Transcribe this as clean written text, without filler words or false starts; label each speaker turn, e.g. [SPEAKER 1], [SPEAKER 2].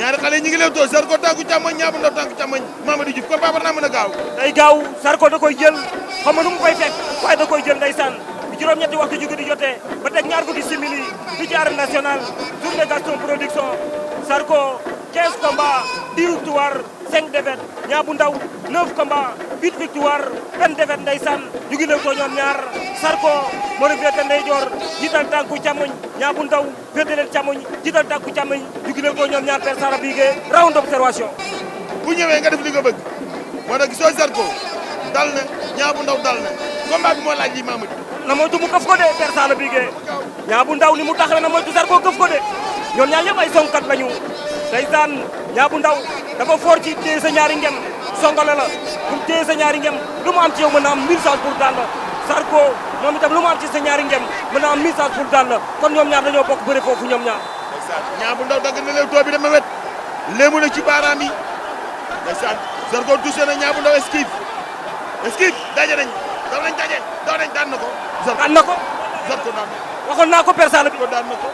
[SPEAKER 1] ñaari xale ñi ngi lewtoo Zarko tànku càmmoñ Niang bu Ndaw tànku càmmoñ Mamadou Diouf combat war naa mën a gaaw.
[SPEAKER 2] day gaaw Zarko da koy jël xam nga nu mu koy fekk waaye da koy jël ndeysaan bi juróom-ñetti waxtu ju di jotee ba teg ñaar fukki simili bi ci arène nationale journée Gaston production Zarko 15 combats 10 victoires 5 défaites Niang bu Ndaw 9 combats 8 victoires 1 défaite ndeysaan ñu ngi lewtoo ñoom ñaar Zarko moo leen féete ndeyjoor jiital tànku càmmoñ Niang bu Ndaw féete leen càmmoñ jiital tànku càmmoñ ñu ngi lewtoo ñoom ñaar Père Sara Bigué round d'observation.
[SPEAKER 1] bu ñëwee nga def li nga bëgg moo tax gisoo Zarko dal na Niang bu Ndaw dal na combat bi moo laaj lii Mamadou.
[SPEAKER 2] na moytu mu këf ko de Père Sara Bigué Niang bu Ndaw ni mu taxawee na moytu Zarko këf ko de ñoom ñaar yëpp ay songkat lañu ndeysaan Niang bu Ndaw dafa fort ci téye sa ñaari ngem songale la bu mu téye sa ñaari ngem lu mu am ci yow mën na am 1000 chances pour daan la Zarko moom itam lu mu am ci sa ñaari ngem mën na am 1000 chances pour daan la kon ñoom ñaar dañoo bokk bëre foofu ñoom ñaar.
[SPEAKER 1] ndeysaan Niang bu Ndaw dagg na leewtoo bi dama wet léemu na ci baaraam yi ndeysaan Zarko touché na Niang bu Ndaw esquive daje nañ daw nañ daan na ko.
[SPEAKER 2] daan na ko
[SPEAKER 1] Zarko daan na ko.
[SPEAKER 2] waxoon naa ko Père Sala bi
[SPEAKER 1] daan na ko.